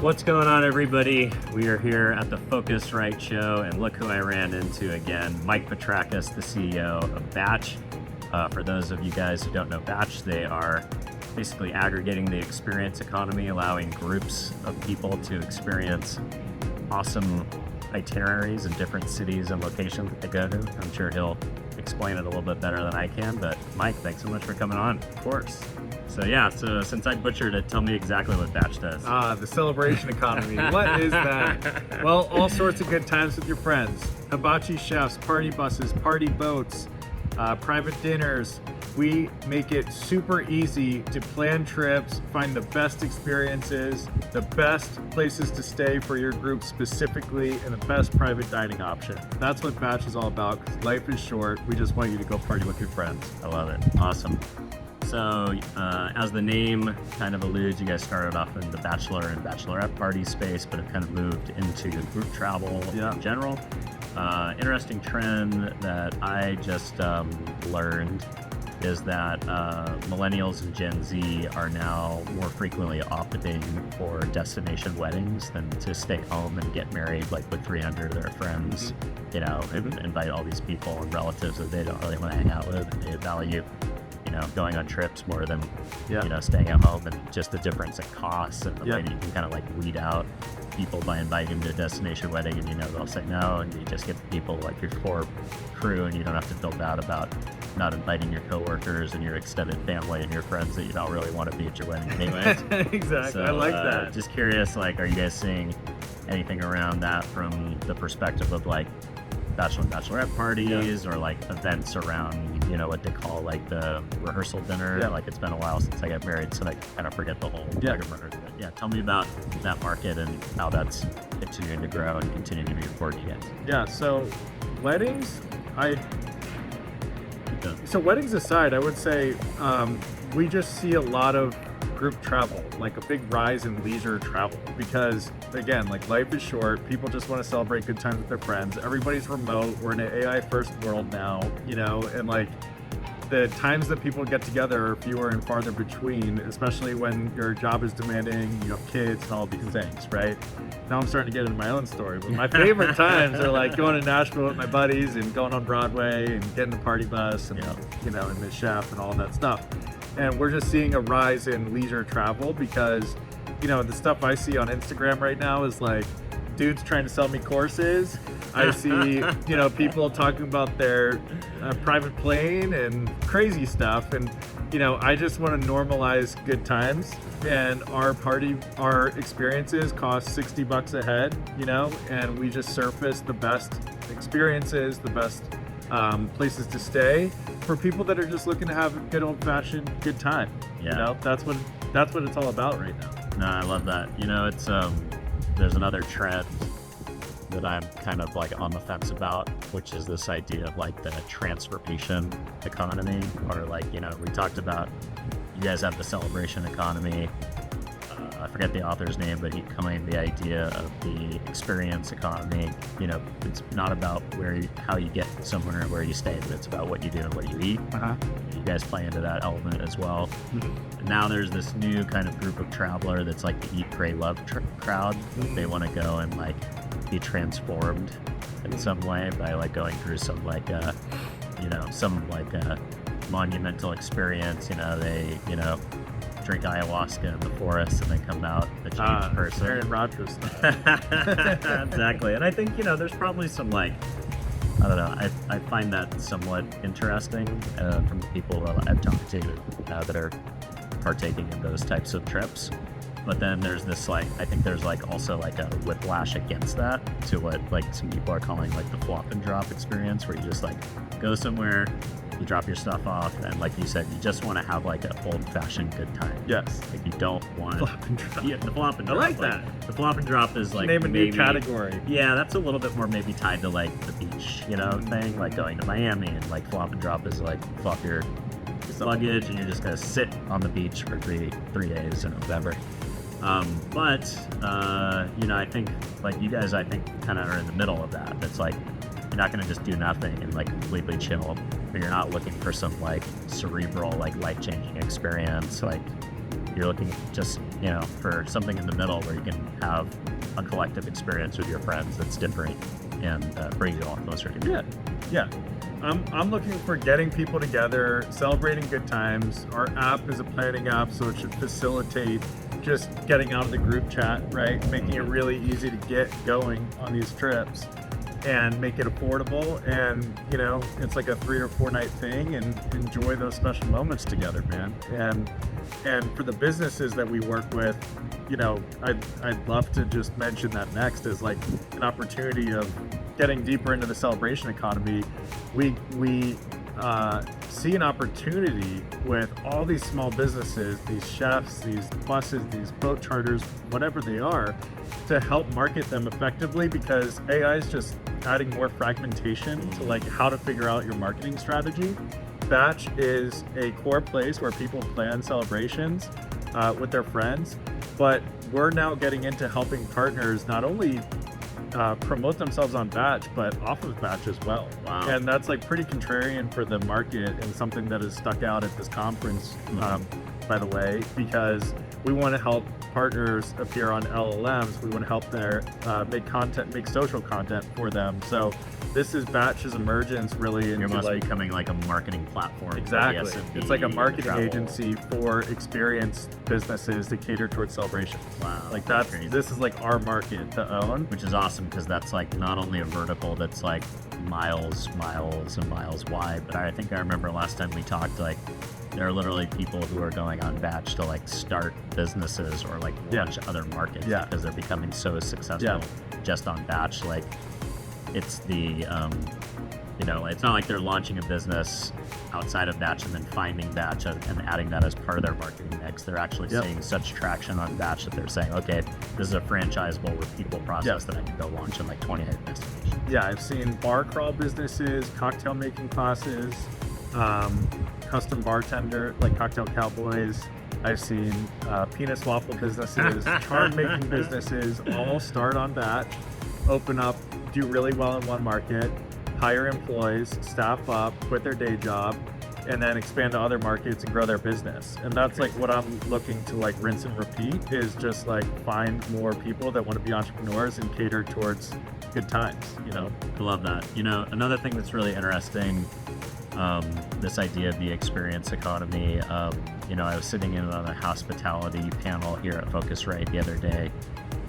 What's going on, everybody? We are here at the Phocuswright show, and look who I ran into again, Mike Petrakis, the CEO of Batch. For those of you guys who don't know Batch, they are basically aggregating the experience economy, allowing groups of people to experience awesome itineraries in different cities and locations that they go to. I'm sure he'll explain it a little bit better than I can, but Mike, thanks so much for coming on. Of course. So since I butchered it, tell me exactly what Batch does. The celebration economy. What is that? Well, all sorts of good times with your friends. Hibachi chefs, party buses, party boats, private dinners. We make it super easy to plan trips, find the best experiences, the best places to stay for your group specifically, and the best private dining option. That's what Batch is all about, because life is short. We just want you to go party with your friends. I love it. Awesome. So, as the name kind of alludes, you guys started off in the Batchelor and Bachelorette party space, but have kind of moved into group travel in general. Interesting trend that I just learned is that millennials and Gen Z are now more frequently opting for destination weddings than to stay home and get married like with 300 of their friends, you know, and invite all these people and relatives that they don't really want to hang out with. They value, you know, going on trips more than, you know, staying at home, and just the difference in costs and the way that you can kind of like weed out people by inviting them to a destination wedding, and you know they'll say no, and you just get the people like your core crew, and you don't have to feel bad about not inviting your coworkers and your extended family and your friends that you don't really want to be at your wedding anyways. Exactly. So, I like that. Just curious, like, are you guys seeing anything around that from the perspective of like bachelor and bachelorette parties or like events around, you know, what they call like the rehearsal dinner? Like, it's been a while since I got married, so I kind of forget the whole tell me about that market and how that's continuing to grow and continuing to be important to you guys. So weddings, so weddings aside, I would say we just see a lot of group travel, like a big rise in leisure travel, because again, like, life is short. People just want to celebrate good times with their friends. Everybody's remote. We're in an AI first world now, you know, and like the times that people get together are fewer and farther between, especially when your job is demanding, you have kids and all these things, right? Now I'm starting to get into my own story, but my favorite times are like going to Nashville with my buddies and going on Broadway and getting the party bus and, you know, and the chef and all that stuff. And we're just seeing a rise in leisure travel because, you know, the stuff I see on Instagram right now is like dudes trying to sell me courses. I see, you know, people talking about their private plane and crazy stuff. And, you know, I just want to normalize good times. And our experiences cost $60 a head, you know, and we just surface the best experiences, the best places to stay for people that are just looking to have a good old-fashioned good time. You know, that's what it's all about right now. No, I love that. You know, it's there's another trend that I'm kind of like on the fence about, which is this idea of like the transformation economy, or like, you know, we talked about, you guys have the celebration economy. I forget the author's name, but he coined the idea of the experience economy. You know, it's not about how you get somewhere and where you stay, but it's about what you do and what you eat. You guys play into that element as well. And now there's this new kind of group of traveler that's like the Eat, Pray, Love crowd. They want to go and like be transformed in some way by like going through some like you know, some like monumental experience. You know, they, you know, drink ayahuasca in the forest and then come out a changed person. Aaron Rodgers. Exactly. And I think, you know, there's probably some like, I don't know, I find that somewhat interesting from the people that I've talked to that are partaking in those types of trips. But then there's this like, I think there's like also like a whiplash against that to what like some people are calling like the flop and drop experience, where you just like go somewhere, you drop your stuff off, and like you said, you just want to have like an old-fashioned good time. Yes. Like, you don't want flop and drop. Yeah, the flop and drop. I like that. The flop and drop is like name a new category. Yeah, that's a little bit more maybe tied to like the beach, you know, thing, like going to Miami, and like flop and drop is like flop your luggage and you're just gonna sit on the beach for three days and whatever. But you know, I think like you guys, I think kind of are in the middle of that. It's like you're not gonna just do nothing and like completely chill, but you're not looking for some like cerebral, like life-changing experience. Like you're looking just, for something in the middle where you can have a collective experience with your friends that's different and bring you all closer together. Yeah. I'm looking for getting people together, celebrating good times. Our app is a planning app, so it should facilitate just getting out of the group chat, right? Making it really easy to get going on these trips and make it affordable. And, it's like a 3 or 4 night thing, and enjoy those special moments together, man. And for the businesses that we work with, I'd love to just mention that next is like an opportunity of getting deeper into the celebration economy. We see an opportunity with all these small businesses, these chefs, these buses, these boat charters, whatever they are, to help market them effectively, because AI is just adding more fragmentation to like how to figure out your marketing strategy. Batch is a core place where people plan celebrations with their friends, but we're now getting into helping partners not only promote themselves on Batch, but off of Batch as well. Wow. And that's like pretty contrarian for the market, and something that has stuck out at this conference, by the way, because we want to help partners appear on LLMs. We want to help make social content for them. So this is Batch's emergence really into becoming like a marketing platform. Exactly. It's like a marketing travel agency for experienced businesses to cater towards celebration. Wow. Like crazy. this is like our market to own. Which is awesome, because that's like not only a vertical that's like miles and miles wide, but I think I remember last time we talked, like there are literally people who are going on Batch to like start businesses or like launch other markets because they're becoming so successful just on Batch. Like it's the it's not like they're launching a business outside of Batch and then finding Batch and adding that as part of their marketing mix. They're actually seeing such traction on Batch that they're saying, okay, this is a franchisable, repeatable process that I can go launch in like 20 destinations. Yeah, I've seen bar crawl businesses, cocktail making classes, custom bartender, like cocktail cowboys. I've seen penis waffle businesses, charm making businesses, all start on Batch, open up, do really well in one market, hire employees, staff up, quit their day job, and then expand to other markets and grow their business. And that's like what I'm looking to like rinse and repeat, is just like find more people that want to be entrepreneurs and cater towards good times, I love that. Another thing that's really interesting, this idea of the experience economy. I was sitting in on a hospitality panel here at Phocuswright the other day,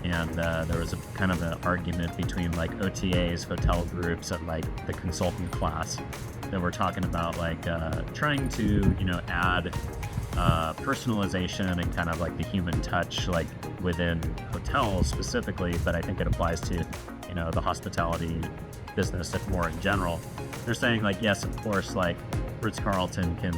and there was a kind of an argument between like OTAs, hotel groups, and like the consultant class that were talking about like trying to add personalization and kind of like the human touch like within hotels specifically, but I think it applies to the hospitality business more in general. They're saying like, yes, of course, like Ritz-Carlton can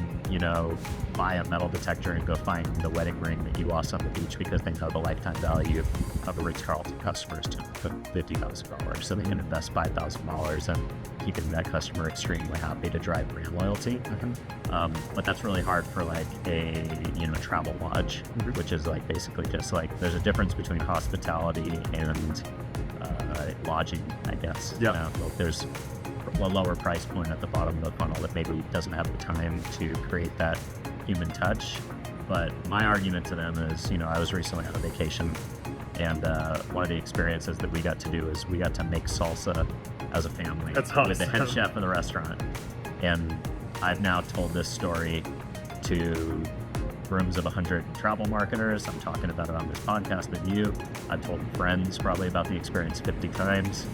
buy a metal detector and go find the wedding ring that you lost on the beach, because they know the lifetime value of a Ritz-Carlton customer is $50,000, so they can invest $5,000 and keeping that customer extremely happy to drive brand loyalty. But that's really hard for like a travel lodge, which is like basically just like there's a difference between hospitality and lodging, I guess. Like there's a lower price point at the bottom of the funnel that maybe doesn't have the time to create that human touch. But my argument to them is, I was recently on a vacation, and one of the experiences that we got to do is we got to make salsa as a family with the head chef of the restaurant. And I've now told this story to rooms of 100 travel marketers. I'm talking about it on this podcast with you. I've told friends probably about the experience 50 times.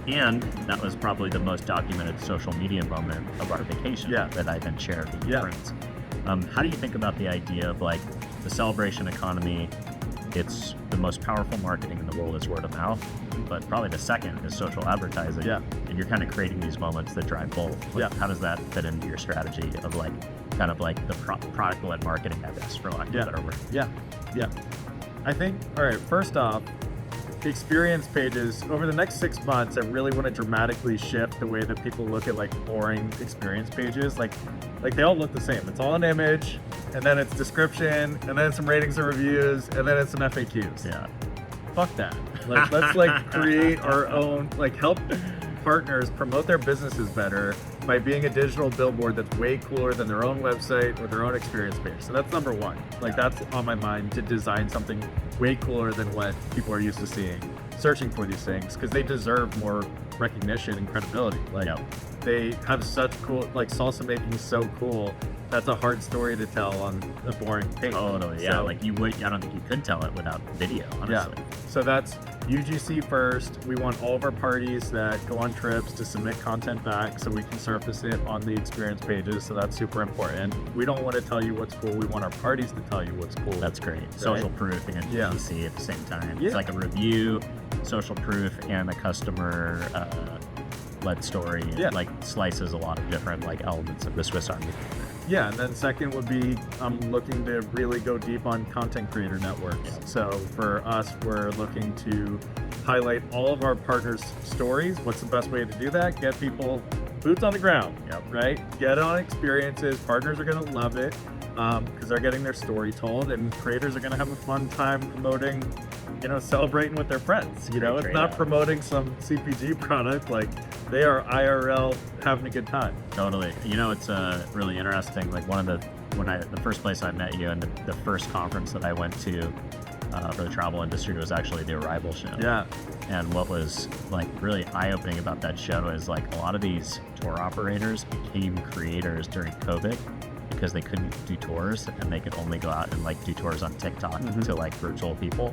And that was probably the most documented social media moment of our vacation that I then shared with friends. How do you think about the idea of like the celebration economy? It's the most powerful marketing in the world is word of mouth, but probably the second is social advertising. And you're kind of creating these moments that drive both. Like, how does that fit into your strategy of like kind of like the product-led marketing, I guess, for lack of a better word? I think, all right, first off, experience pages over the next 6 months, I really want to dramatically shift the way that people look at like boring experience pages. Like they all look the same. It's all an image, and then it's description, and then some ratings and reviews, and then it's some FAQs. Fuck that. Like let's like create our own, like help partners promote their businesses better by being a digital billboard that's way cooler than their own website or their own experience page. So that's number one. Like that's on my mind, to design something way cooler than what people are used to seeing, searching for these things, because they deserve more recognition and credibility. Like they have such cool, like salsa making is so cool. That's a hard story to tell on a boring page. Totally, yeah. So, like I don't think you could tell it without video, honestly. Yeah. So that's UGC first. We want all of our parties that go on trips to submit content back so we can surface it on the experience pages. So that's super important. We don't want to tell you what's cool. We want our parties to tell you what's cool. That's great. Right? Social proof and UGC at the same time. Yeah. It's like a review, social proof, and a customer led story. Yeah. Like slices a lot of different like elements of the Swiss Army. Yeah, and then second would be I'm looking to really go deep on content creator networks. Yeah. So for us, we're looking to highlight all of our partners' stories. What's the best way to do that? Get people boots on the ground, right? Get on experiences. Partners are going to love it because they're getting their story told, and creators are going to have a fun time promoting, celebrating with their friends. It's not promoting some CPG product. Like they are IRL having a good time. Totally. It's really interesting. Like the first place I met you and the first conference that I went to for the travel industry was actually the Arrival show. Yeah. And what was like really eye-opening about that show is like a lot of these tour operators became creators during COVID because they couldn't do tours and they could only go out and like do tours on TikTok to like virtual people.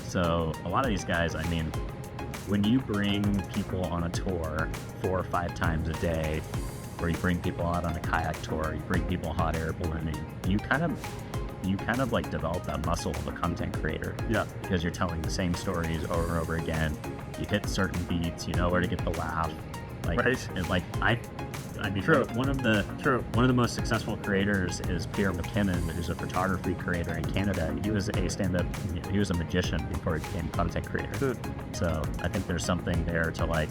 So a lot of these guys, I mean, when you bring people on a tour 4 or 5 times a day, or you bring people out on a kayak tour, you bring people hot air ballooning, you kind of like develop that muscle of a content creator. Yeah. Because you're telling the same stories over and over again. You hit certain beats, you know where to get the laugh. Like, right. And like I mean, True. one of the most successful creators is Pierre McKinnon, who's a photography creator in Canada. He was a stand-up, he was a magician before he became a content creator. Good. So I think there's something there to like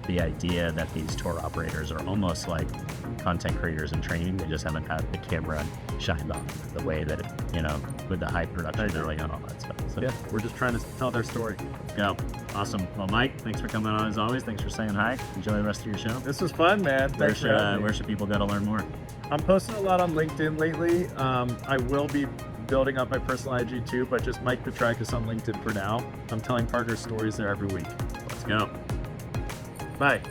the idea that these tour operators are almost like content creators in training. They just haven't had the camera shined on the way that with the high production and all that stuff. So, yeah, we're just trying to tell their story. Go. Awesome. Well, Mike, thanks for coming on as always. Thanks for saying hi. Enjoy the rest of your show. This was fun, man. Where should people go to learn more? I'm posting a lot on LinkedIn lately. I will be building up my personal IG too, but just Mike Petrakis on LinkedIn for now. I'm telling partner stories there every week. Let's go. Bye.